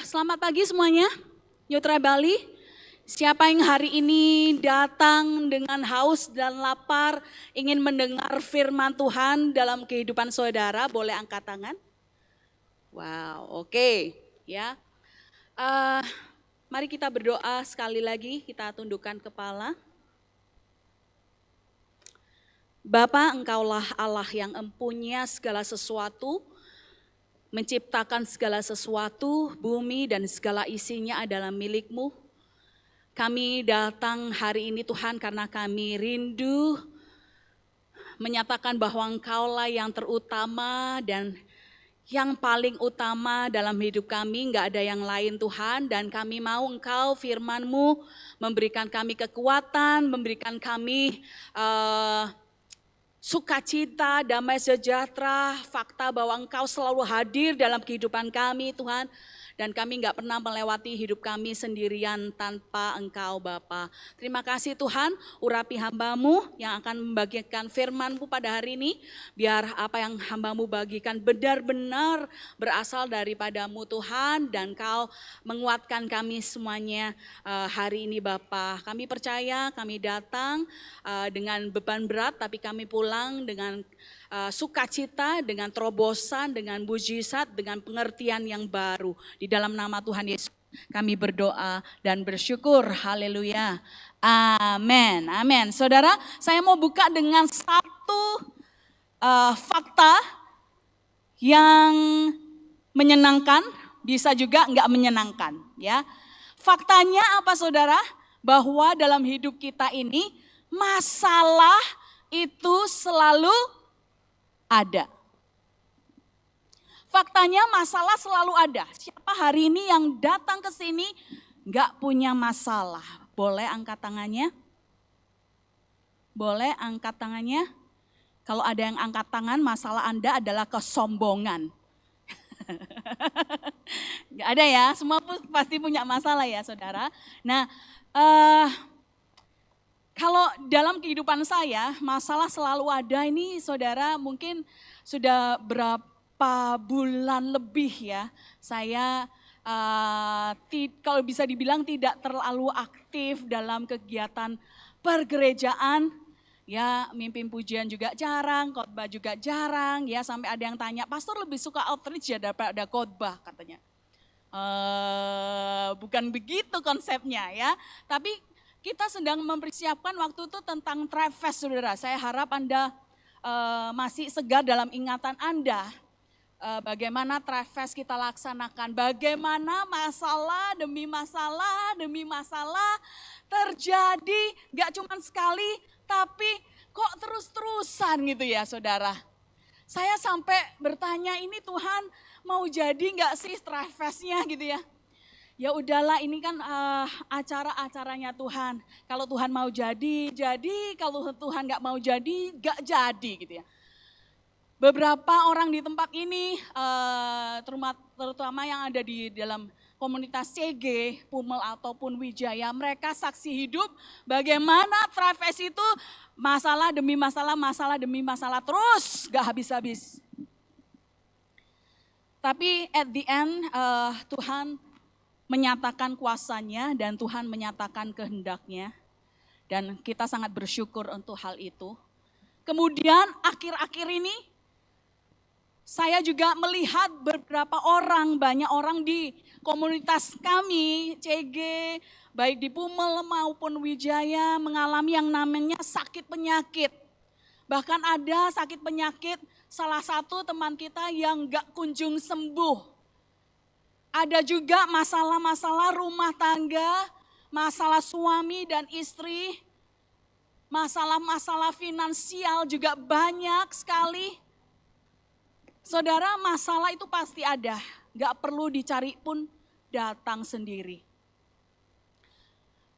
Selamat pagi semuanya, Yutra Bali. Siapa yang hari ini datang dengan haus dan lapar, ingin mendengar firman Tuhan dalam kehidupan saudara, boleh angkat tangan. Wow, oke, ya. Eh, Mari kita berdoa sekali lagi, kita tundukkan kepala. Bapa, Engkaulah Allah yang empunya segala sesuatu, menciptakan segala sesuatu, bumi dan segala isinya adalah milik-Mu. Kami datang hari ini Tuhan karena kami rindu menyatakan bahwa Engkaulah yang terutama dan yang paling utama dalam hidup kami, enggak ada yang lain Tuhan. Dan kami mau Engkau firman-Mu memberikan kami kekuatan, memberikan kami sukacita, damai sejahtera, fakta bahwa Engkau selalu hadir dalam kehidupan kami Tuhan. Dan kami enggak pernah melewati hidup kami sendirian tanpa Engkau Bapa. Terima kasih Tuhan, urapi hamba-Mu yang akan membagikan firman-Mu pada hari ini. Biar apa yang hamba-Mu bagikan benar-benar berasal daripada-Mu Tuhan. Dan Kau menguatkan kami semuanya hari ini Bapa. Kami percaya kami datang dengan beban berat tapi kami pulang dengan sukacita, dengan terobosan, dengan mujizat, dengan pengertian yang baru. Di dalam nama Tuhan Yesus kami berdoa dan bersyukur. Haleluya. Amin. Amin. Saudara, saya mau buka dengan satu fakta yang menyenangkan, bisa juga enggak menyenangkan, ya. Faktanya apa saudara? Bahwa dalam hidup kita ini masalah itu selalu ada. Faktanya masalah selalu ada. Siapa hari ini yang datang ke sini enggak punya masalah? Boleh angkat tangannya? Boleh angkat tangannya? Kalau ada yang angkat tangan, masalah Anda adalah kesombongan. Enggak ada ya, semua pasti punya masalah ya saudara. Nah, kalau dalam kehidupan saya, masalah selalu ada ini saudara mungkin sudah berapa bulan lebih ya. Saya kalau bisa dibilang tidak terlalu aktif dalam kegiatan pergerejaan. Ya, mimpin pujian juga jarang, khotbah juga jarang. Ya, sampai ada yang tanya, pastor lebih suka outreach ya daripada khotbah katanya. Bukan begitu konsepnya ya, tapi kita sedang mempersiapkan waktu itu tentang Tribe Fest saudara. Saya harap Anda masih segar dalam ingatan Anda. Bagaimana Tribe Fest kita laksanakan, bagaimana masalah demi masalah terjadi, gak cuma sekali tapi kok terus-terusan gitu ya saudara. Saya sampai bertanya ini Tuhan mau jadi gak sih Tribe Fest-nya gitu ya. Ya udahlah ini kan acara-acaranya Tuhan. Kalau Tuhan mau jadi, kalau Tuhan gak mau jadi, gak jadi gitu ya. Beberapa orang di tempat ini, terutama yang ada di dalam komunitas CG, Pumel ataupun Wijaya, mereka saksi hidup bagaimana Tribe Fest itu masalah demi masalah terus gak habis-habis. Tapi at the end Tuhan menyatakan kuasanya dan Tuhan menyatakan kehendaknya. Dan kita sangat bersyukur untuk hal itu. Kemudian akhir-akhir ini saya juga melihat beberapa orang, banyak orang di komunitas kami, CG, baik di Pumel maupun Wijaya mengalami yang namanya sakit penyakit. Bahkan ada sakit penyakit salah satu teman kita yang gak kunjung sembuh. Ada juga masalah-masalah rumah tangga, masalah suami dan istri, masalah-masalah finansial juga banyak sekali. Saudara, masalah itu pasti ada, gak perlu dicari pun datang sendiri.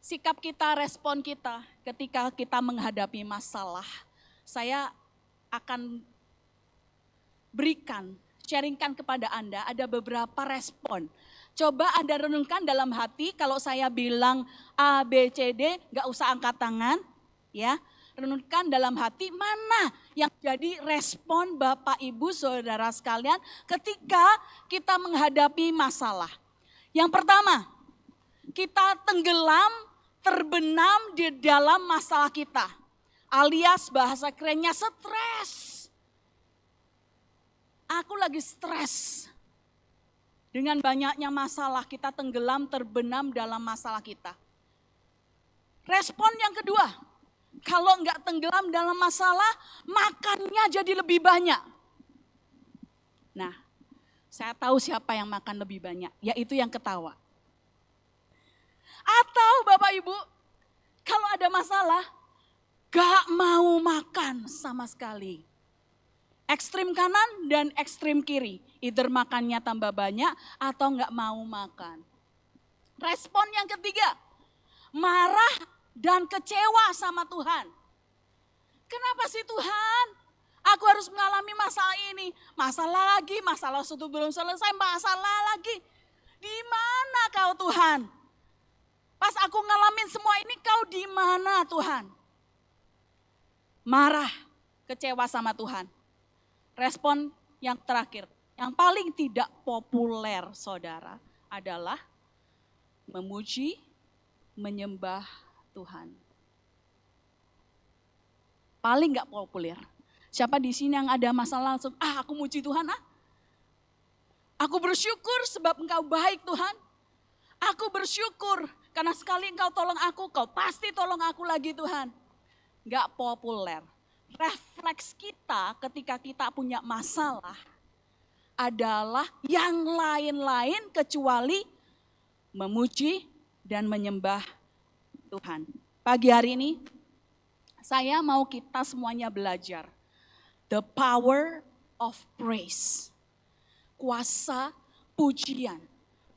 Sikap kita, respon kita ketika kita menghadapi masalah, saya akan berikan, sharingkan kepada Anda ada beberapa respon. Coba Anda renungkan dalam hati, kalau saya bilang A, B, C, D, gak usah angkat tangan. Ya, renungkan dalam hati mana yang jadi respon Bapak Ibu Saudara sekalian ketika kita menghadapi masalah. Yang pertama, kita tenggelam, terbenam di dalam masalah kita. Alias bahasa kerennya stres. Aku lagi stres. Dengan banyaknya masalah, kita tenggelam, terbenam dalam masalah kita. Respon yang kedua, kalau enggak tenggelam dalam masalah, makannya jadi lebih banyak. Nah, saya tahu siapa yang makan lebih banyak, yaitu yang ketawa. Atau Bapak Ibu, kalau ada masalah, gak mau makan sama sekali. Ekstrim kanan dan ekstrim kiri. Either makannya tambah banyak atau gak mau makan. Respon yang ketiga, marah dan kecewa sama Tuhan. Kenapa sih Tuhan? Aku harus mengalami masalah ini. Masalah lagi, masalah sudah belum selesai, masalah lagi. Di mana kau Tuhan? Pas aku ngalamin semua ini, kau di mana Tuhan? Marah, kecewa sama Tuhan. Respon yang terakhir, yang paling tidak populer saudara adalah memuji, menyembah Tuhan. Paling gak populer. Siapa di sini yang ada masalah langsung, aku muji Tuhan Aku bersyukur sebab Engkau baik Tuhan. Aku bersyukur karena sekali Engkau tolong aku, Kau pasti tolong aku lagi Tuhan. Gak populer. Refleks kita ketika kita punya masalah adalah yang lain-lain kecuali memuji dan menyembah Tuhan. Pagi hari ini saya mau kita semuanya belajar the power of praise. Kuasa pujian.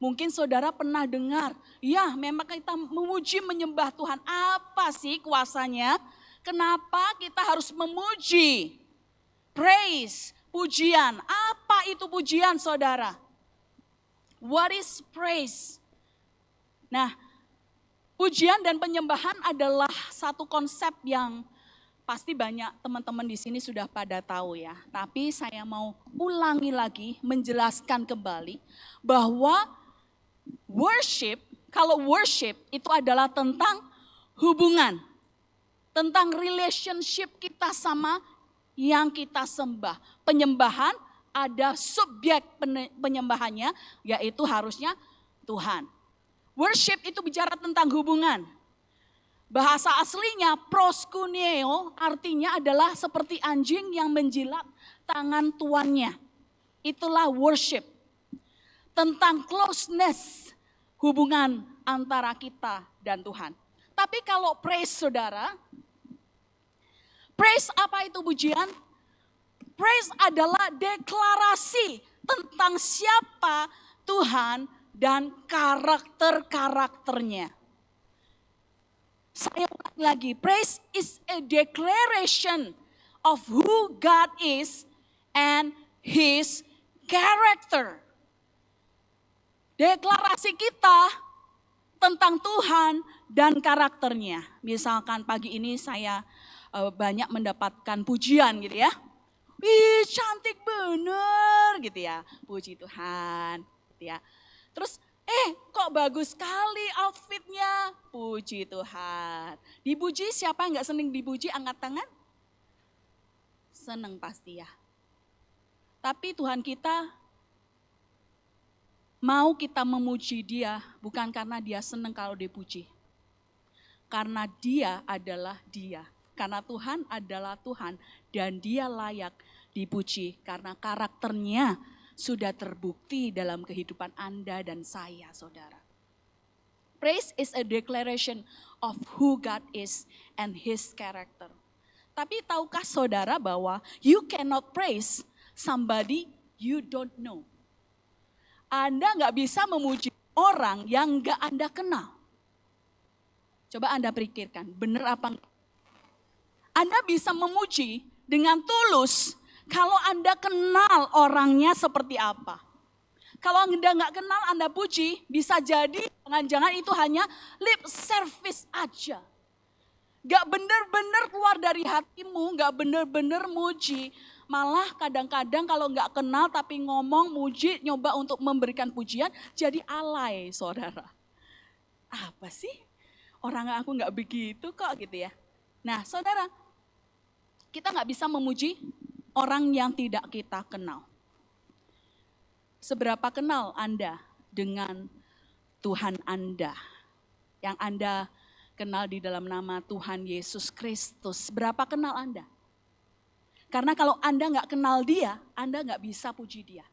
Mungkin saudara pernah dengar, ya memang kita memuji menyembah Tuhan. Apa sih kuasanya? Kenapa kita harus memuji? Praise, pujian. Apa itu pujian saudara? What is praise? Nah, pujian dan penyembahan adalah satu konsep yang pasti banyak teman-teman di sini sudah pada tahu ya. Tapi saya mau ulangi lagi, menjelaskan kembali bahwa kalau worship itu adalah tentang hubungan. Tentang relationship kita sama yang kita sembah. Penyembahan ada subjek penyembahannya, yaitu harusnya Tuhan. Worship itu bicara tentang hubungan. Bahasa aslinya proskuneo artinya adalah seperti anjing yang menjilat tangan tuannya. Itulah worship. Tentang closeness, hubungan antara kita dan Tuhan. Tapi kalau praise saudara, praise apa itu pujian? Praise adalah deklarasi tentang siapa Tuhan dan karakter-karakternya. Saya ulang lagi, praise is a declaration of who God is and His character. Deklarasi kita tentang Tuhan dan karakternya. Misalkan pagi ini saya banyak mendapatkan pujian gitu ya. Wih cantik bener gitu ya. Puji Tuhan gitu ya. Terus kok bagus sekali outfitnya. Puji Tuhan. Dipuji siapa yang gak seneng dipuji angkat tangan? Seneng pasti ya. Tapi Tuhan kita mau kita memuji Dia bukan karena Dia senang kalau dipuji. Karena Dia adalah Dia. Karena Tuhan adalah Tuhan dan Dia layak dipuji. Karena karakternya sudah terbukti dalam kehidupan Anda dan saya saudara. Praise is a declaration of who God is and His character. Tapi tahukah saudara bahwa you cannot praise somebody you don't know. Anda gak bisa memuji orang yang gak Anda kenal. Coba Anda pikirkan, benar apa enggak? Anda bisa memuji dengan tulus kalau Anda kenal orangnya seperti apa. Kalau Anda gak kenal, Anda puji, bisa jadi jangan-jangan itu hanya lip service aja. Gak benar-benar keluar dari hatimu, gak benar-benar muji. Malah kadang-kadang kalau nggak kenal tapi ngomong, muji, nyoba untuk memberikan pujian, jadi alay saudara. Apa sih? Orang aku nggak begitu kok gitu ya. Nah saudara, kita nggak bisa memuji orang yang tidak kita kenal. Seberapa kenal Anda dengan Tuhan Anda? Yang Anda kenal di dalam nama Tuhan Yesus Kristus. Berapa kenal Anda? Karena kalau Anda nggak kenal dia, Anda nggak bisa puji dia.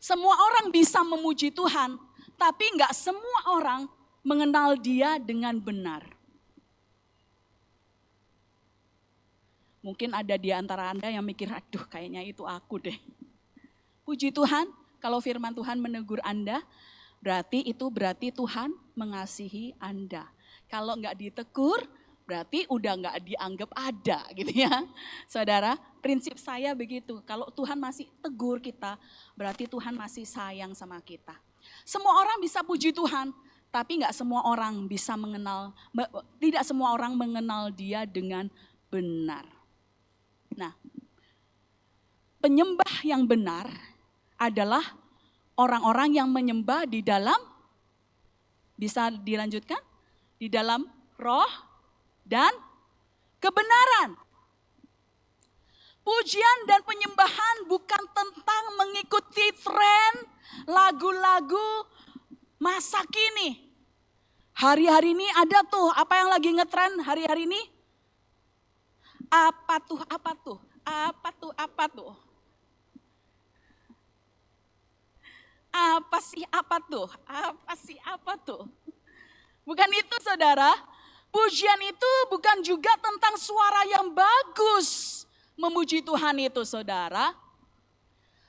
Semua orang bisa memuji Tuhan, tapi nggak semua orang mengenal dia dengan benar. Mungkin ada di antara Anda yang mikir, aduh kayaknya itu aku deh. Puji Tuhan, kalau firman Tuhan menegur Anda, berarti Tuhan mengasihi Anda. Kalau nggak ditegur, berarti udah nggak dianggap ada gitu ya. Saudara, prinsip saya begitu. Kalau Tuhan masih tegur kita, berarti Tuhan masih sayang sama kita. Semua orang bisa puji Tuhan, tapi nggak semua orang bisa mengenal, tidak semua orang mengenal dia dengan benar. Nah, penyembah yang benar adalah orang-orang yang menyembah di dalam, bisa dilanjutkan, di dalam roh dan kebenaran. Pujian dan penyembahan bukan tentang mengikuti tren lagu-lagu masa kini. Hari-hari ini ada tuh, apa yang lagi ngetren hari-hari ini? Apa tuh? Apa sih? Bukan itu saudara. Pujian itu bukan juga tentang suara yang bagus. Memuji Tuhan itu saudara.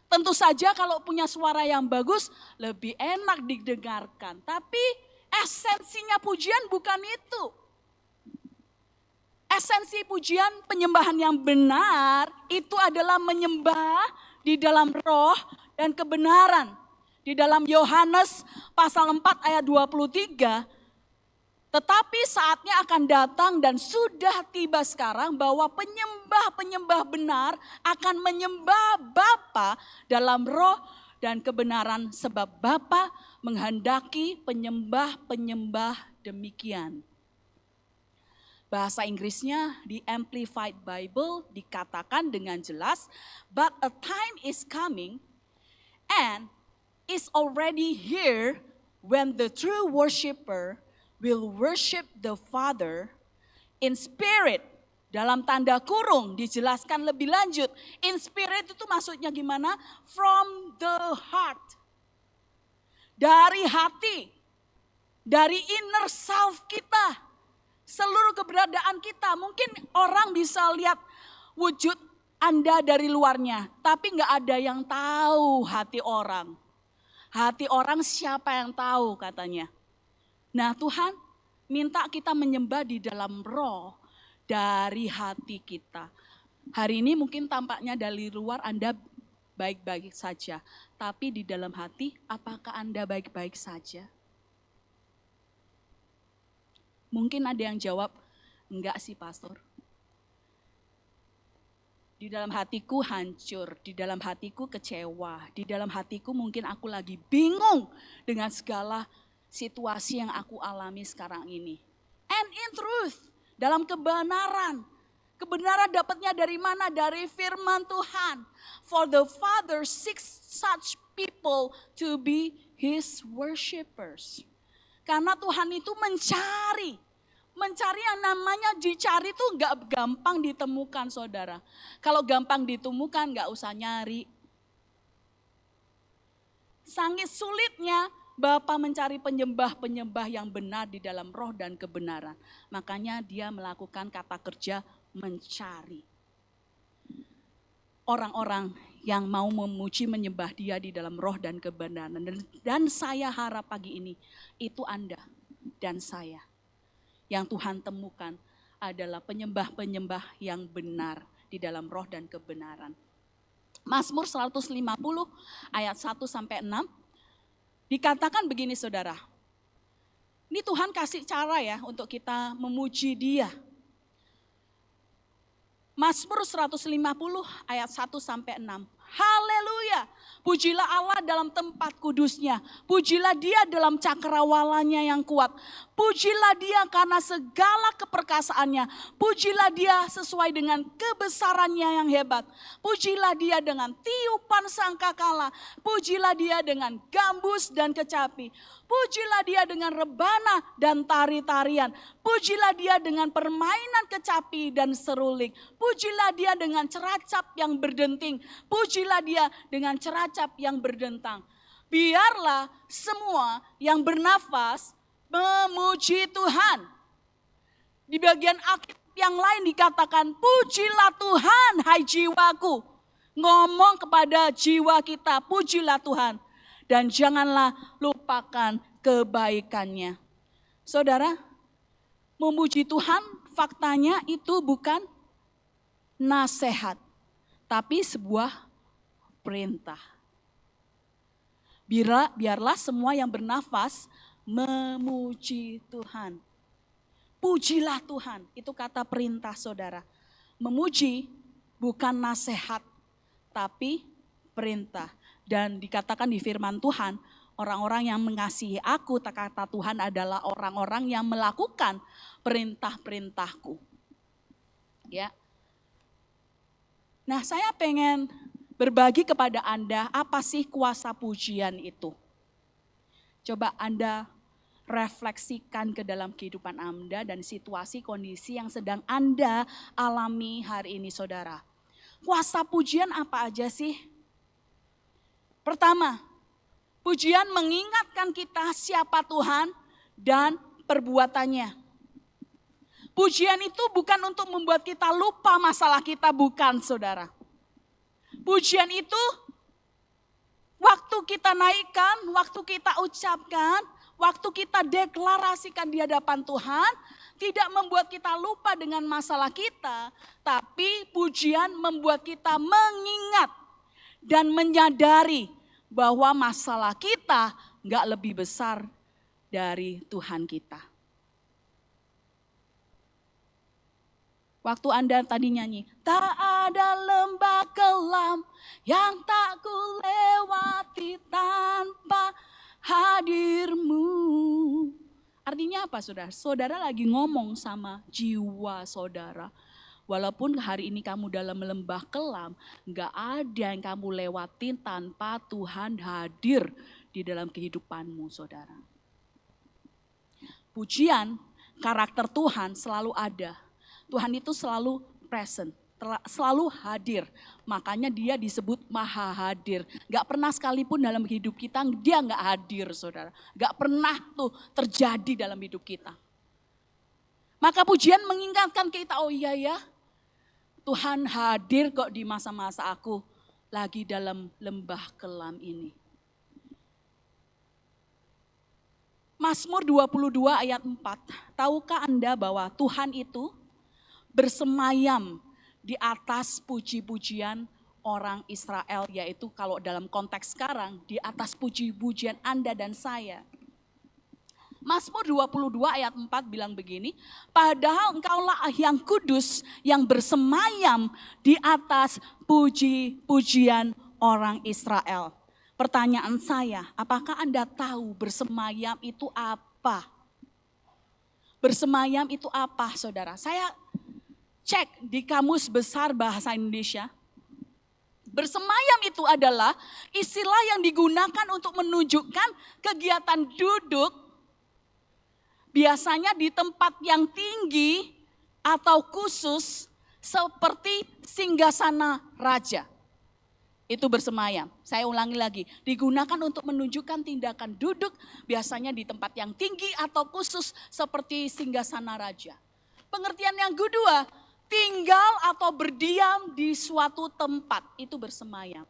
Tentu saja kalau punya suara yang bagus lebih enak didengarkan. Tapi esensinya pujian bukan itu. Esensi pujian penyembahan yang benar itu adalah menyembah di dalam roh dan kebenaran. Di dalam Yohanes pasal 4 ayat 23, tetapi saatnya akan datang dan sudah tiba sekarang bahwa penyembah-penyembah benar akan menyembah Bapa dalam roh dan kebenaran sebab Bapa menghendaki penyembah-penyembah demikian. Bahasa Inggrisnya di Amplified Bible dikatakan dengan jelas, but a time is coming and is already here when the true worshiper will worship the Father in spirit. Dalam tanda kurung dijelaskan lebih lanjut. In spirit itu maksudnya gimana? From the heart. Dari hati. Dari inner self kita. Seluruh keberadaan kita, mungkin orang bisa lihat wujud Anda dari luarnya, tapi nggak ada yang tahu hati orang. Hati orang siapa yang tahu katanya. Nah Tuhan minta kita menyembah di dalam roh dari hati kita. Hari ini mungkin tampaknya dari luar Anda baik-baik saja, tapi di dalam hati apakah Anda baik-baik saja? Mungkin ada yang jawab, enggak sih pastor. Di dalam hatiku hancur, di dalam hatiku kecewa, di dalam hatiku mungkin aku lagi bingung dengan segala situasi yang aku alami sekarang ini. And in truth, dalam kebenaran. Kebenaran dapatnya dari mana? Dari firman Tuhan. For the Father seeks such people to be His worshipers. Karena Tuhan itu mencari yang namanya dicari itu gak gampang ditemukan saudara. Kalau gampang ditemukan gak usah nyari. Sangat sulitnya Bapa mencari penyembah-penyembah yang benar di dalam roh dan kebenaran. Makanya dia melakukan kata kerja mencari. Orang-orang yang mau memuji menyembah dia di dalam roh dan kebenaran. Dan saya harap pagi ini itu Anda dan saya. Yang Tuhan temukan adalah penyembah-penyembah yang benar di dalam roh dan kebenaran. Mazmur 150 ayat 1 sampai 6 dikatakan begini saudara. Ini Tuhan kasih cara ya untuk kita memuji dia. Mazmur 150 ayat 1 sampai 6. Haleluya. Pujilah Allah dalam tempat kudusnya. Pujilah dia dalam cakrawalanya yang kuat. Pujilah dia karena segala keperkasaannya. Pujilah dia sesuai dengan kebesarannya yang hebat. Pujilah dia dengan tiupan sangkakala. Pujilah dia dengan gambus dan kecapi. Pujilah dia dengan rebana dan tari-tarian. Pujilah dia dengan permainan kecapi dan seruling. Pujilah dia dengan ceracap yang berdenting. Pujilah dia dengan ceracap yang berdentang. Biarlah semua yang bernafas memuji Tuhan. Di bagian akhir yang lain dikatakan, pujilah Tuhan hai jiwaku. Ngomong kepada jiwa kita, pujilah Tuhan. Dan janganlah lupakan kebaikannya. Saudara, memuji Tuhan faktanya itu bukan nasihat, tapi sebuah perintah. Biarlah semua yang bernafas memuji Tuhan. Pujilah Tuhan, itu kata perintah saudara. Memuji bukan nasihat, tapi perintah. Dan dikatakan di firman Tuhan, orang-orang yang mengasihi aku, kata Tuhan adalah orang-orang yang melakukan perintah-perintahku. Ya. Nah, saya pengen berbagi kepada Anda apa sih kuasa pujian itu. Coba Anda refleksikan ke dalam kehidupan Anda dan situasi kondisi yang sedang Anda alami hari ini saudara. Kuasa pujian apa aja sih? Pertama, pujian mengingatkan kita siapa Tuhan dan perbuatannya. Pujian itu bukan untuk membuat kita lupa masalah kita, bukan saudara. Pujian itu waktu kita naikkan, waktu kita ucapkan, waktu kita deklarasikan di hadapan Tuhan, tidak membuat kita lupa dengan masalah kita, tapi pujian membuat kita mengingat dan menyadari bahwa masalah kita gak lebih besar dari Tuhan kita. Waktu Anda tadi nyanyi, tak ada lembah kelam yang tak ku lewati tanpa hadirmu. Artinya apa saudara? Saudara lagi ngomong sama jiwa saudara. Walaupun hari ini kamu dalam lembah kelam, gak ada yang kamu lewatin tanpa Tuhan hadir di dalam kehidupanmu saudara. Pujian, karakter Tuhan selalu ada. Tuhan itu selalu present, selalu hadir. Makanya dia disebut maha hadir. Gak pernah sekalipun dalam hidup kita dia gak hadir saudara. Gak pernah tuh terjadi dalam hidup kita. Maka pujian mengingatkan kita, oh iya ya, Tuhan hadir kok di masa-masa aku lagi dalam lembah kelam ini. Mazmur 22 ayat 4. Tahukah Anda bahwa Tuhan itu bersemayam di atas puji-pujian orang Israel, yaitu kalau dalam konteks sekarang di atas puji-pujian Anda dan saya. Mazmur 22 ayat 4 bilang begini, padahal engkaulah yang kudus yang bersemayam di atas puji-pujian orang Israel. Pertanyaan saya, apakah Anda tahu bersemayam itu apa? Bersemayam itu apa saudara? Saya cek di Kamus Besar Bahasa Indonesia. Bersemayam itu adalah istilah yang digunakan untuk menunjukkan kegiatan duduk biasanya di tempat yang tinggi atau khusus seperti singgasana raja. Itu bersemayam. Saya ulangi lagi, digunakan untuk menunjukkan tindakan duduk biasanya di tempat yang tinggi atau khusus seperti singgasana raja. Pengertian yang kedua, tinggal atau berdiam di suatu tempat, itu bersemayam.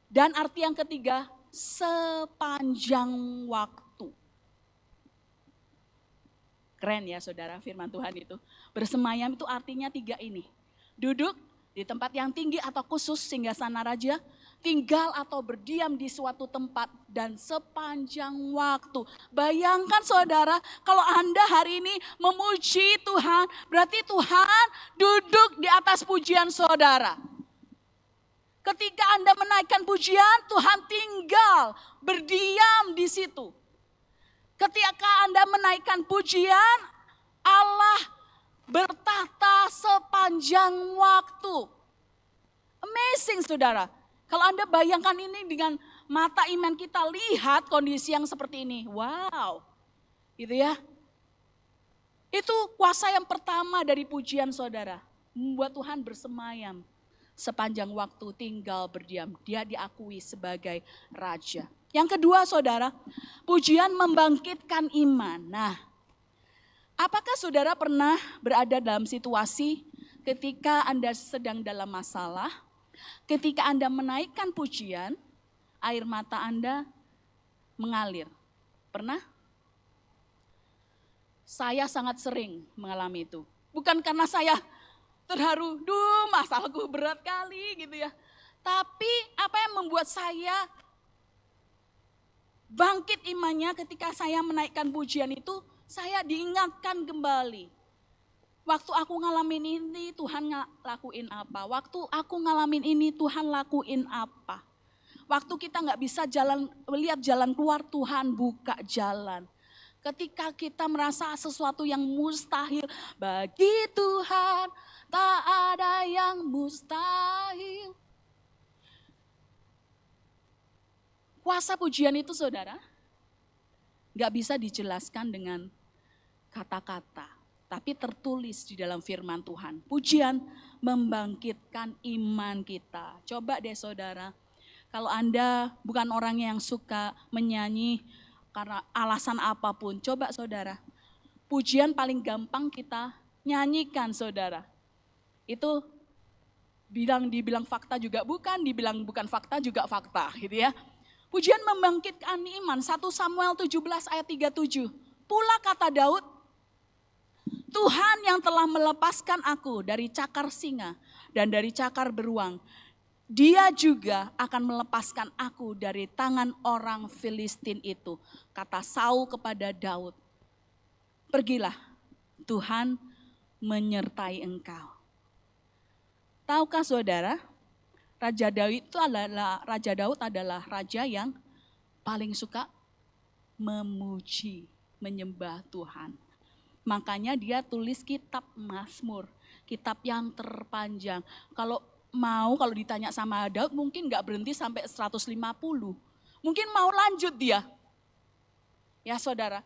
Dan arti yang ketiga, sepanjang waktu. Keren ya saudara firman Tuhan itu. Bersemayam itu artinya tiga ini. Duduk di tempat yang tinggi atau khusus singgasana raja. tinggal atau berdiam di suatu tempat dan sepanjang waktu. Bayangkan saudara, kalau Anda hari ini memuji Tuhan, berarti Tuhan duduk di atas pujian saudara. Ketika Anda menaikkan pujian, Tuhan tinggal berdiam di situ. Ketika Anda menaikkan pujian, Allah bertahta sepanjang waktu. Amazing saudara. Kalau Anda bayangkan ini dengan mata iman kita, lihat kondisi yang seperti ini. Wow, gitu ya. Itu kuasa yang pertama dari pujian saudara. Membuat Tuhan bersemayam sepanjang waktu tinggal berdiam. Dia diakui sebagai raja. Yang kedua saudara, pujian membangkitkan iman. Nah, apakah saudara pernah berada dalam situasi ketika Anda sedang dalam masalah? Ketika Anda menaikkan pujian, air mata Anda mengalir. Pernah? Saya sangat sering mengalami itu. Bukan karena saya terharu, duh masalahku berat kali gitu ya. Tapi apa yang membuat saya bangkit imannya ketika saya menaikkan pujian itu, saya diingatkan kembali. Waktu aku ngalamin ini Tuhan lakuin apa? Waktu aku ngalamin ini Tuhan lakuin apa? Waktu kita gak bisa melihat jalan keluar, Tuhan buka jalan. Ketika kita merasa sesuatu yang mustahil, bagi Tuhan tak ada yang mustahil. Kuasa pujian itu saudara, gak bisa dijelaskan dengan kata-kata. Tapi tertulis di dalam firman Tuhan. Pujian membangkitkan iman kita. Coba deh saudara, kalau Anda bukan orang yang suka menyanyi karena alasan apapun. Coba saudara, pujian paling gampang kita nyanyikan saudara. Itu dibilang fakta juga bukan, dibilang bukan fakta juga fakta gitu ya. Pujian membangkitkan iman, 1 Samuel 17 ayat 37. Pula kata Daud, Tuhan yang telah melepaskan aku dari cakar singa dan dari cakar beruang, Dia juga akan melepaskan aku dari tangan orang Filistin itu. Kata Saul kepada Daud, pergilah, Tuhan menyertai engkau. Tahukah saudara, Raja Daud adalah raja yang paling suka memuji, menyembah Tuhan. Makanya dia tulis kitab Mazmur, kitab yang terpanjang. Kalau ditanya sama Daud mungkin gak berhenti sampai 150. Mungkin mau lanjut dia. Ya saudara,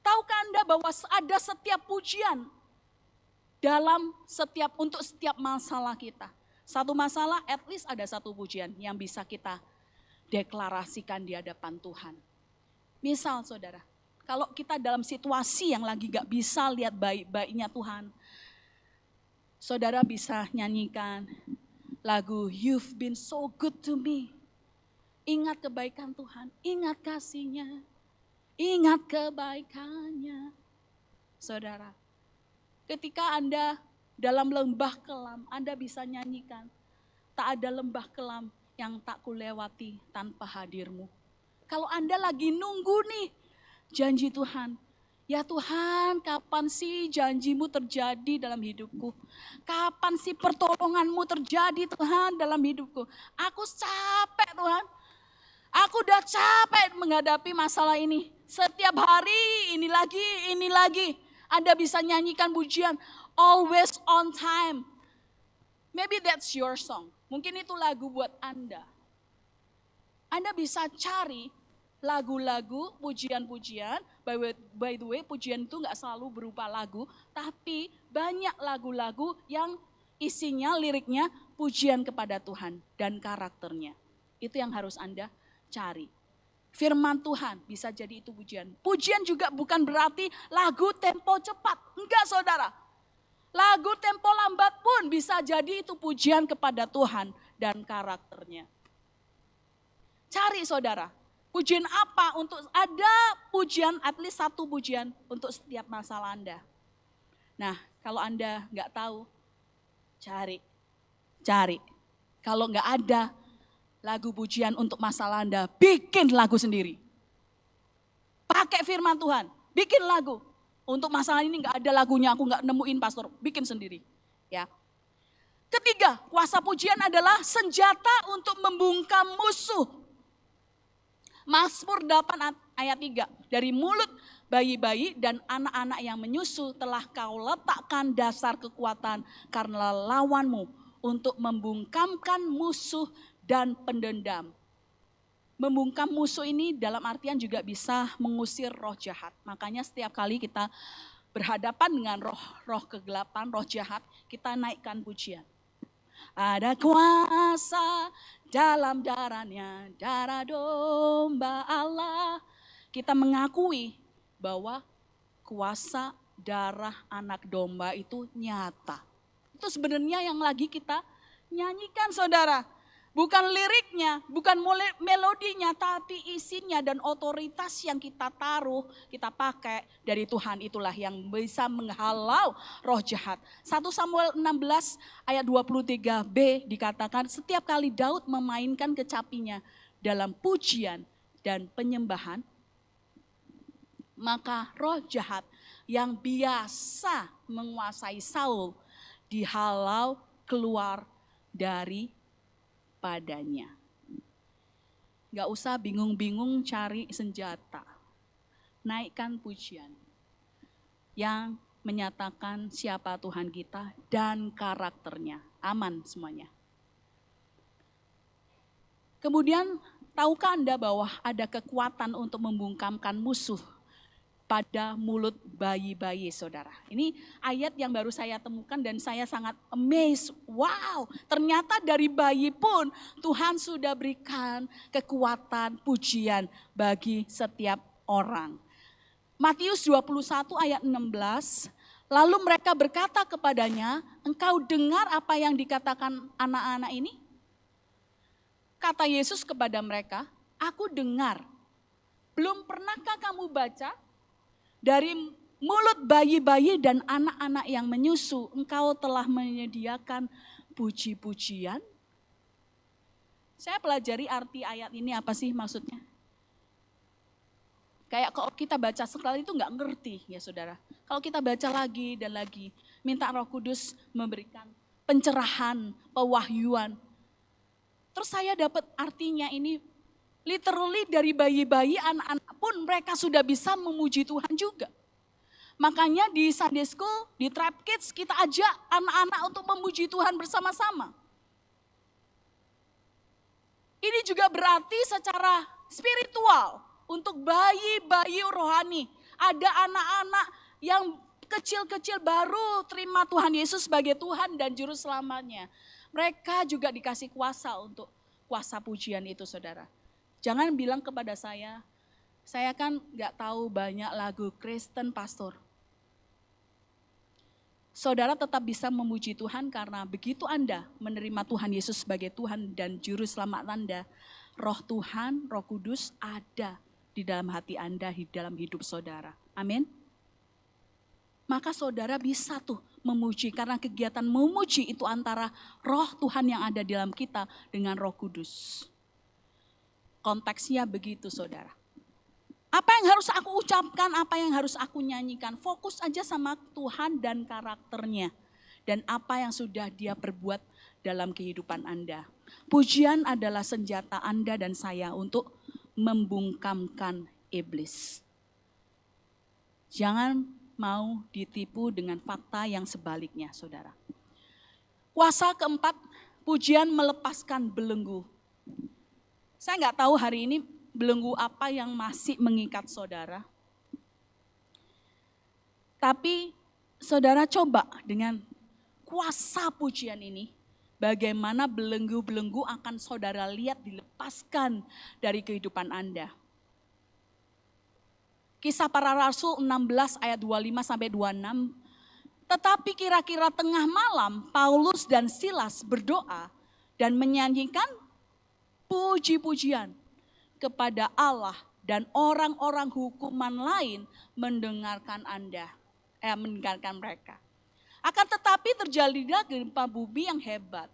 tahukah Anda bahwa ada setiap pujian untuk setiap masalah kita. Satu masalah at least ada satu pujian yang bisa kita deklarasikan di hadapan Tuhan. Misal saudara, kalau kita dalam situasi yang lagi gak bisa lihat baik-baiknya Tuhan, saudara bisa nyanyikan lagu You've Been So Good To Me. Ingat kebaikan Tuhan, ingat kasih-Nya, ingat kebaikannya. Saudara, ketika Anda dalam lembah kelam, Anda bisa nyanyikan, tak ada lembah kelam yang tak kulewati tanpa hadir-Mu. Kalau Anda lagi nunggu nih, janji Tuhan, ya Tuhan kapan sih janji-Mu terjadi dalam hidupku? Kapan sih pertolongan-Mu terjadi Tuhan dalam hidupku? Aku capek Tuhan, aku udah capek menghadapi masalah ini. Setiap hari ini lagi. Anda bisa nyanyikan pujian, always on time. Maybe that's your song, mungkin itu lagu buat Anda. Anda bisa cari lagu-lagu, pujian-pujian. By the way, pujian itu gak selalu berupa lagu, tapi banyak lagu-lagu yang isinya, liriknya pujian kepada Tuhan dan karakternya. Itu yang harus Anda cari. Firman Tuhan bisa jadi itu pujian. Pujian juga bukan berarti lagu tempo cepat. Enggak saudara. Lagu tempo lambat pun bisa jadi itu pujian kepada Tuhan dan karakternya. Cari saudara. Pujian apa ada pujian, at least satu pujian untuk setiap masalah Anda. Nah, kalau Anda nggak tahu, cari. Kalau nggak ada, lagu pujian untuk masalah Anda, bikin lagu sendiri. Pakai firman Tuhan, bikin lagu. Untuk masalah ini nggak ada lagunya, aku nggak nemuin pastor, bikin sendiri. Ya. Ketiga, kuasa pujian adalah senjata untuk membungkam musuh. Mazmur 8 ayat 3, dari mulut bayi-bayi dan anak-anak yang menyusu telah kau letakkan dasar kekuatan karena lawanmu untuk membungkamkan musuh dan pendendam. Membungkam musuh ini dalam artian juga bisa mengusir roh jahat. Makanya setiap kali kita berhadapan dengan roh kegelapan, roh jahat, kita naikkan pujian. Ada kuasa dalam darahnya, darah domba Allah. Kita mengakui bahwa kuasa darah anak domba itu nyata. Itu sebenarnya yang lagi kita nyanyikan, saudara. Bukan liriknya, bukan melodinya, tapi isinya dan otoritas yang kita taruh, kita pakai dari Tuhan, itulah yang bisa menghalau roh jahat. 1 Samuel 16 ayat 23b dikatakan, setiap kali Daud memainkan kecapinya dalam pujian dan penyembahan, maka roh jahat yang biasa menguasai Saul dihalau keluar dari padanya. Gak usah bingung-bingung cari senjata. Naikkan pujian yang menyatakan siapa Tuhan kita dan karakternya. Aman semuanya. Kemudian tahukah Anda bahwa ada kekuatan untuk membungkamkan musuh pada mulut bayi-bayi, saudara. Ini ayat yang baru saya temukan dan saya sangat amazed. Wow, ternyata dari bayi pun Tuhan sudah berikan kekuatan pujian bagi setiap orang. Matius 21 ayat 16, lalu mereka berkata kepadanya, engkau dengar apa yang dikatakan anak-anak ini? Kata Yesus kepada mereka, aku dengar. Belum pernahkah kamu baca? Dari mulut bayi-bayi dan anak-anak yang menyusu, engkau telah menyediakan puji-pujian. Saya pelajari arti ayat ini apa sih maksudnya. Kayak kalau kita baca sekali itu nggak ngerti ya saudara. Kalau kita baca lagi dan lagi, minta Roh Kudus memberikan pencerahan, pewahyuan. Terus saya dapat artinya ini. Literally dari bayi-bayi, anak-anak pun mereka sudah bisa memuji Tuhan juga. Makanya di Sunday School, di Tribe Kids kita ajak anak-anak untuk memuji Tuhan bersama-sama. Ini juga berarti secara spiritual untuk bayi-bayi rohani. Ada anak-anak yang kecil-kecil baru terima Tuhan Yesus sebagai Tuhan dan Juru Selamatnya. Mereka juga dikasih kuasa untuk kuasa pujian itu, saudara. Jangan bilang kepada saya kan gak tahu banyak lagu Kristen, pastor. Saudara tetap bisa memuji Tuhan karena begitu Anda menerima Tuhan Yesus sebagai Tuhan dan Juru Selamat Anda, Roh Tuhan, Roh Kudus ada di dalam hati Anda, di dalam hidup saudara. Amin. Maka saudara bisa tuh memuji karena kegiatan memuji itu antara Roh Tuhan yang ada di dalam kita dengan Roh Kudus. Konteksnya begitu, saudara. Apa yang harus aku ucapkan, apa yang harus aku nyanyikan, fokus aja sama Tuhan dan karakternya. Dan apa yang sudah Dia perbuat dalam kehidupan Anda. Pujian adalah senjata Anda dan saya untuk membungkamkan iblis. Jangan mau ditipu dengan fakta yang sebaliknya, saudara. Kuasa keempat, pujian melepaskan belenggu. Saya nggak tahu hari ini belenggu apa yang masih mengikat saudara. Tapi saudara coba dengan kuasa pujian ini, bagaimana belenggu-belenggu akan saudara lihat dilepaskan dari kehidupan Anda. Kisah Para Rasul 16 ayat 25 sampai 26. Tetapi kira-kira tengah malam Paulus dan Silas berdoa dan menyanyikan puji-pujian kepada Allah dan orang-orang hukuman lain mendengarkan mendengarkan mereka. Akan tetapi terjadilah gempa bumi yang hebat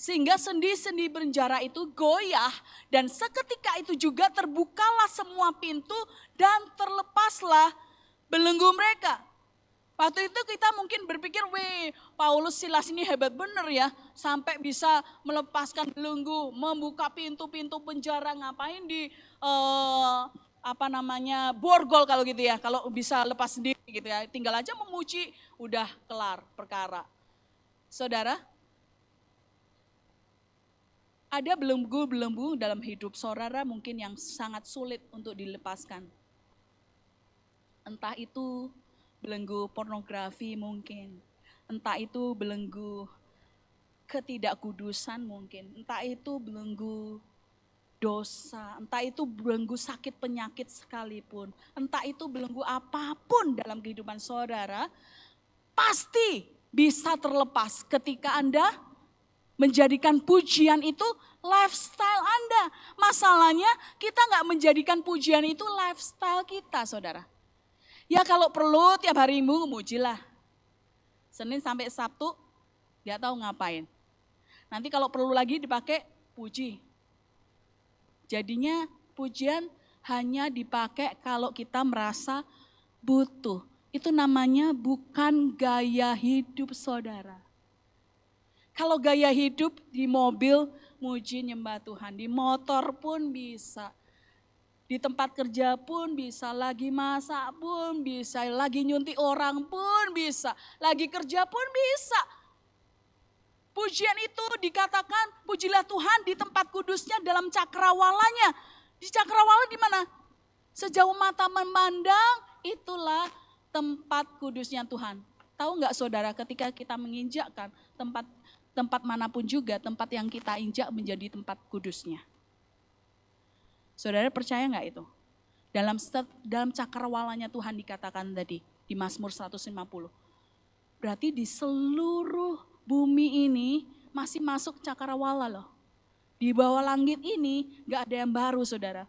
Sehingga sendi-sendi penjara itu goyah dan seketika itu juga terbukalah semua pintu dan terlepaslah belenggu mereka. Waktu itu kita mungkin berpikir, weh Paulus Silas ini hebat bener ya. Sampai bisa melepaskan belenggu, membuka pintu-pintu penjara, ngapain di borgol kalau gitu ya. Kalau bisa lepas sendiri gitu ya. Tinggal aja memuji, udah kelar perkara. Saudara, ada belenggu-belenggu dalam hidup saudara mungkin yang sangat sulit untuk dilepaskan. Entah itu belenggu pornografi mungkin, entah itu belenggu ketidakkudusan mungkin, entah itu belenggu dosa, entah itu belenggu sakit penyakit sekalipun, entah itu belenggu apapun dalam kehidupan saudara, pasti bisa terlepas ketika Anda menjadikan pujian itu lifestyle Anda. Masalahnya kita nggak menjadikan pujian itu lifestyle kita, saudara. Ya kalau perlu tiap hari Minggu mujilah. Senin sampai Sabtu dia tahu ngapain. Nanti kalau perlu lagi dipakai puji. Jadinya pujian hanya dipakai kalau kita merasa butuh. Itu namanya bukan gaya hidup saudara. Kalau gaya hidup di mobil muji nyembah Tuhan, di motor pun bisa. Di tempat kerja pun bisa, lagi masak pun bisa, lagi nyuntik orang pun bisa, lagi kerja pun bisa. Pujian itu dikatakan pujilah Tuhan di tempat kudusnya dalam cakrawalanya. Di cakrawala di mana? Sejauh mata memandang itulah tempat kudusnya Tuhan. Tahu nggak saudara ketika kita menginjakkan tempat manapun juga tempat yang kita injak menjadi tempat kudusnya. Saudara percaya nggak itu? Dalam cakrawalanya Tuhan dikatakan tadi di Mazmur 150. Berarti di seluruh bumi ini masih masuk cakrawala loh. Di bawah langit ini nggak ada yang baru saudara.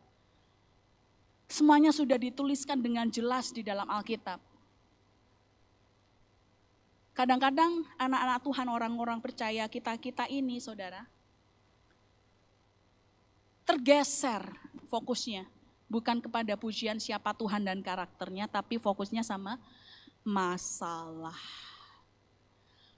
Semuanya sudah dituliskan dengan jelas di dalam Alkitab. Kadang-kadang anak-anak Tuhan, orang-orang percaya kita ini saudara, tergeser fokusnya. Bukan kepada pujian siapa Tuhan dan karakternya, tapi fokusnya sama masalah.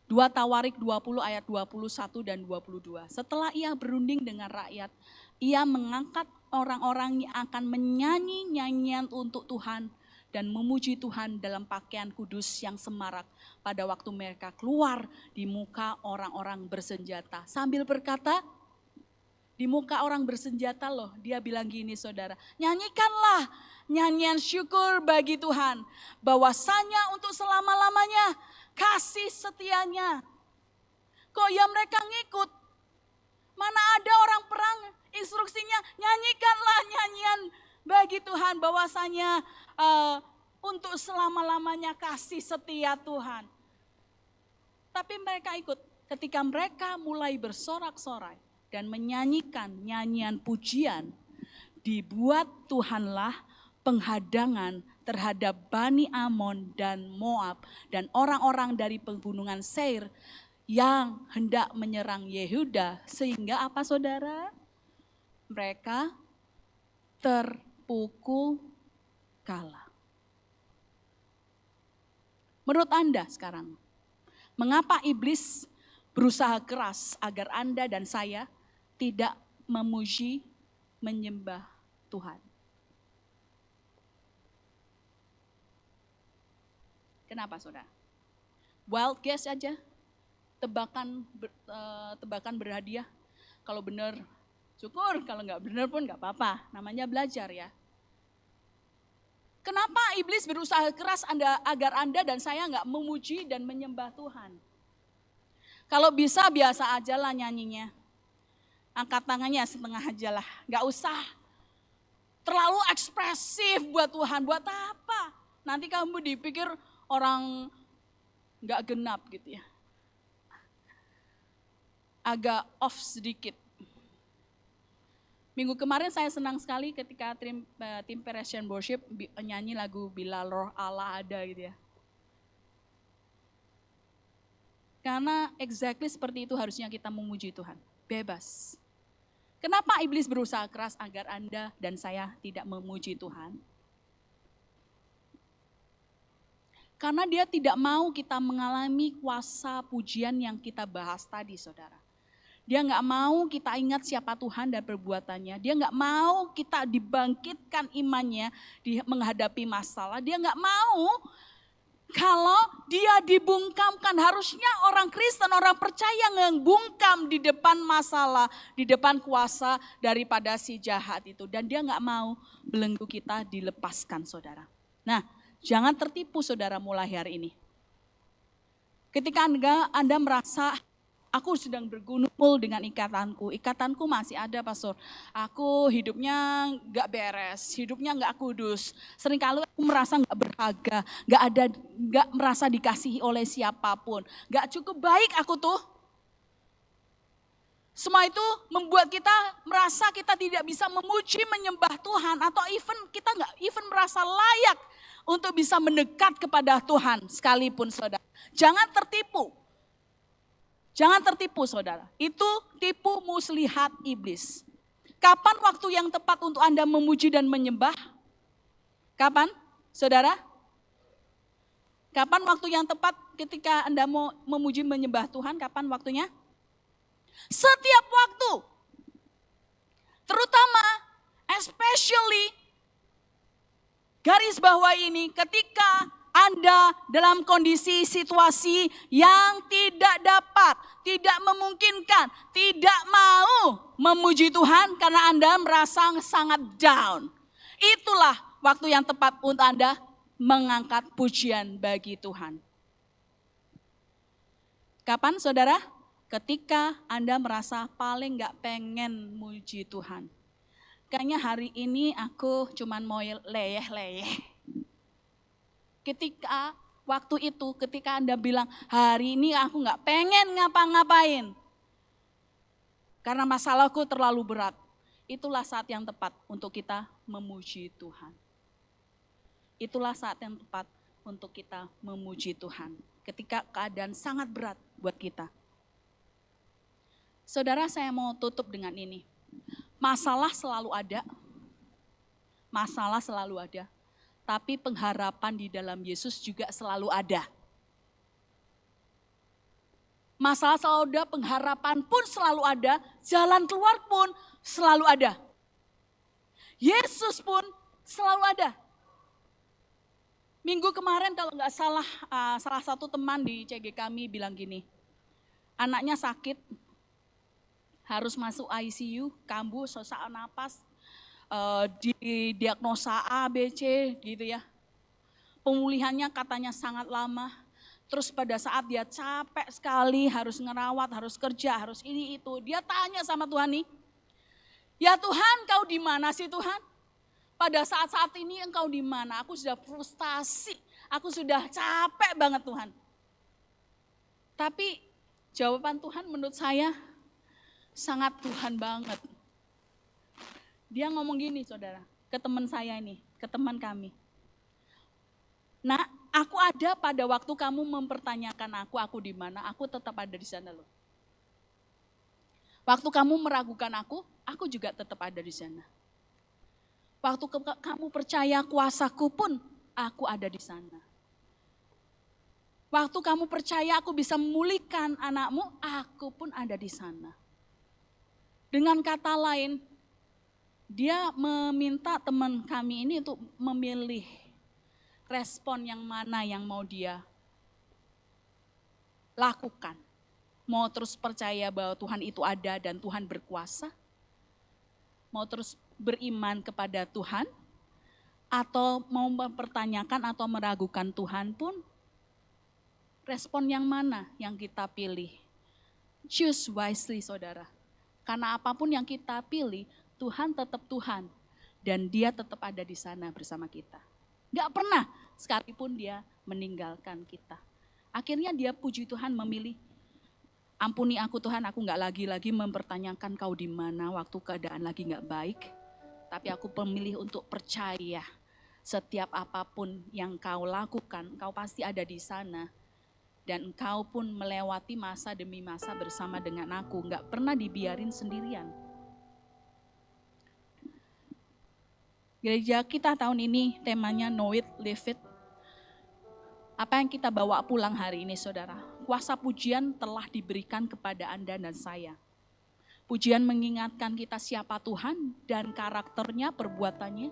2 Tawarik 20 ayat 21 dan 22. Setelah ia berunding dengan rakyat, ia mengangkat orang-orang yang akan menyanyi nyanyian untuk Tuhan dan memuji Tuhan dalam pakaian kudus yang semarak pada waktu mereka keluar di muka orang-orang bersenjata. Sambil berkata, di muka orang bersenjata loh, dia bilang gini saudara, nyanyikanlah nyanyian syukur bagi Tuhan, bahwasanya untuk selama-lamanya kasih setianya. Kok ya mereka ngikut? Mana ada orang perang instruksinya nyanyikanlah nyanyian bagi Tuhan, bahwasanya untuk selama-lamanya kasih setia Tuhan. Tapi mereka ikut ketika mereka mulai bersorak-sorai dan menyanyikan nyanyian pujian, dibuat Tuhanlah penghadangan terhadap Bani Amon dan Moab dan orang-orang dari pegunungan Seir yang hendak menyerang Yehuda. Sehingga apa saudara? Mereka terpukul kalah. Menurut Anda sekarang, mengapa iblis berusaha keras agar Anda dan saya tidak memuji, menyembah Tuhan? Kenapa saudara? Wild guess aja, tebakan berhadiah. Kalau benar syukur, kalau nggak benar pun nggak apa-apa. Namanya belajar ya. Kenapa iblis berusaha keras agar Anda dan saya nggak memuji dan menyembah Tuhan? Kalau bisa biasa aja lah nyanyinya. Angkat tangannya setengah aja lah. Nggak usah terlalu ekspresif buat Tuhan. Buat apa? Nanti kamu dipikir orang nggak genap gitu ya. Agak off sedikit. Minggu kemarin saya senang sekali ketika tim Persian Worship nyanyi lagu Bila Roh Allah Ada gitu ya. Karena exactly seperti itu harusnya kita memuji Tuhan. Bebas. Kenapa iblis berusaha keras agar Anda dan saya tidak memuji Tuhan? Karena dia tidak mau kita mengalami kuasa pujian yang kita bahas tadi, saudara. Dia nggak mau kita ingat siapa Tuhan dan perbuatannya. Dia nggak mau kita dibangkitkan imannya menghadapi masalah. Dia nggak mau kalau dia dibungkamkan. Harusnya orang Kristen, orang percaya ngebungkam di depan masalah, di depan kuasa daripada si jahat itu. Dan dia nggak mau belenggu kita dilepaskan, saudara. Nah, jangan tertipu saudara mulai hari ini. Ketika Anda merasa aku sedang bergumul dengan ikatanku masih ada pastor. Aku hidupnya gak beres, hidupnya gak kudus. Seringkali aku merasa gak berharga, gak merasa dikasihi oleh siapapun. Gak cukup baik aku tuh. Semua itu membuat kita merasa kita tidak bisa memuji, menyembah Tuhan. Atau kita gak merasa layak untuk bisa mendekat kepada Tuhan sekalipun saudara. Jangan tertipu. Jangan tertipu saudara, itu tipu muslihat iblis. Kapan waktu yang tepat untuk Anda memuji dan menyembah? Kapan saudara? Kapan waktu yang tepat ketika Anda mau memuji menyembah Tuhan, kapan waktunya? Setiap waktu. Terutama, especially, garis bawah ini ketika Anda dalam kondisi situasi yang tidak dapat, tidak memungkinkan, tidak mau memuji Tuhan karena Anda merasa sangat down. Itulah waktu yang tepat untuk Anda mengangkat pujian bagi Tuhan. Kapan saudara? Ketika Anda merasa paling gak pengen muji Tuhan. Kayaknya hari ini aku cuman mau leyeh-leyeh. Ketika waktu itu, ketika Anda bilang, hari ini aku gak pengen ngapa-ngapain. Karena masalahku terlalu berat. Itulah saat yang tepat untuk kita memuji Tuhan. Itulah saat yang tepat untuk kita memuji Tuhan. Ketika keadaan sangat berat buat kita. Saudara, saya mau tutup dengan ini. Masalah selalu ada. Masalah selalu ada. Tapi pengharapan di dalam Yesus juga selalu ada. Masalah selalu ada, pengharapan pun selalu ada, jalan keluar pun selalu ada. Yesus pun selalu ada. Minggu kemarin kalau nggak salah, salah satu teman di CG kami bilang gini, anaknya sakit, harus masuk ICU, kambuh, sesak napas, didiagnosa A, B, C gitu ya. Pemulihannya katanya sangat lama. Terus pada saat dia capek sekali, harus ngerawat, harus kerja, harus ini itu. Dia tanya sama Tuhan nih, ya Tuhan, kau di mana sih Tuhan? Pada saat-saat ini engkau di mana? Aku sudah frustasi, aku sudah capek banget Tuhan. Tapi jawaban Tuhan menurut saya sangat Tuhan banget. Dia ngomong gini saudara, ke teman saya ini, ke teman kami. Nah, aku ada pada waktu kamu mempertanyakan aku di mana, aku tetap ada di sana loh. Waktu kamu meragukan aku juga tetap ada di sana. Waktu kamu percaya kuasaku pun, aku ada di sana. Waktu kamu percaya aku bisa memulihkan anakmu, aku pun ada di sana. Dengan kata lain, dia meminta teman kami ini untuk memilih respon yang mana yang mau dia lakukan. Mau terus percaya bahwa Tuhan itu ada dan Tuhan berkuasa? Mau terus beriman kepada Tuhan? Atau mau mempertanyakan atau meragukan Tuhan pun? Respon yang mana yang kita pilih? Choose wisely saudara. Karena apapun yang kita pilih, Tuhan tetap Tuhan. Dan dia tetap ada di sana bersama kita. Gak pernah sekalipun dia meninggalkan kita. Akhirnya dia puji Tuhan memilih, ampuni aku Tuhan, aku gak lagi-lagi mempertanyakan kau di mana waktu keadaan lagi gak baik. Tapi aku memilih untuk percaya setiap apapun yang kau lakukan, kau pasti ada di sana. Dan engkau pun melewati masa demi masa bersama dengan aku, gak pernah dibiarin sendirian. Gereja kita tahun ini temanya Know It, Live It. Apa yang kita bawa pulang hari ini saudara? Kuasa pujian telah diberikan kepada Anda dan saya. Pujian mengingatkan kita siapa Tuhan dan karakternya, perbuatannya.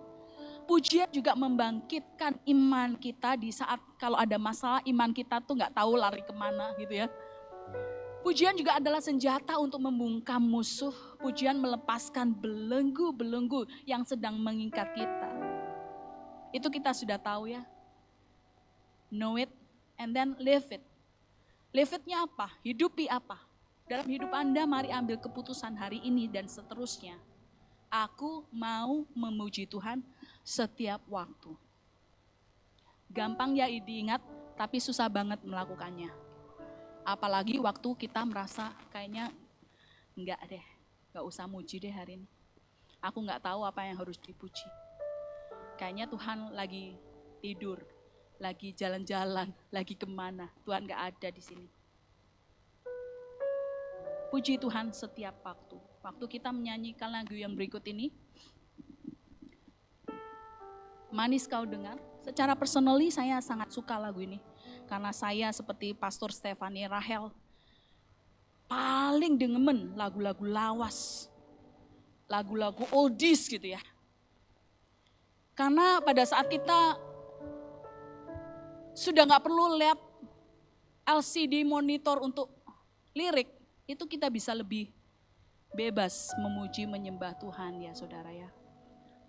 Pujian juga membangkitkan iman kita di saat kalau ada masalah iman kita tuh gak tahu lari kemana gitu ya. Pujian juga adalah senjata untuk membungkam musuh. Pujian melepaskan belenggu-belenggu yang sedang mengikat kita. Itu kita sudah tahu ya. Know it and then live it. Live it-nya apa? Hidupi apa? Dalam hidup Anda mari ambil keputusan hari ini dan seterusnya. Aku mau memuji Tuhan setiap waktu. Gampang ya diingat, tapi susah banget melakukannya. Apalagi waktu kita merasa kayaknya enggak deh, enggak usah muji deh hari ini. Aku enggak tahu apa yang harus dipuji. Kayaknya Tuhan lagi tidur, lagi jalan-jalan, lagi kemana. Tuhan enggak ada di sini. Puji Tuhan setiap waktu. Waktu kita menyanyikan lagu yang berikut ini, Manis Kau Dengar. Secara personally saya sangat suka lagu ini. Karena saya seperti Pastor Stephanie Rahel, paling demen lagu-lagu lawas. Lagu-lagu oldies gitu ya. Karena pada saat kita sudah gak perlu lihat LCD monitor untuk lirik, itu kita bisa lebih bebas memuji menyembah Tuhan ya saudara ya.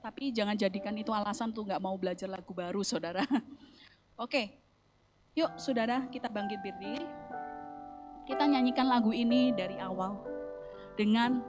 Tapi jangan jadikan itu alasan tuh gak mau belajar lagu baru saudara. Oke, yuk saudara kita bangkit berdiri. Kita nyanyikan lagu ini dari awal dengan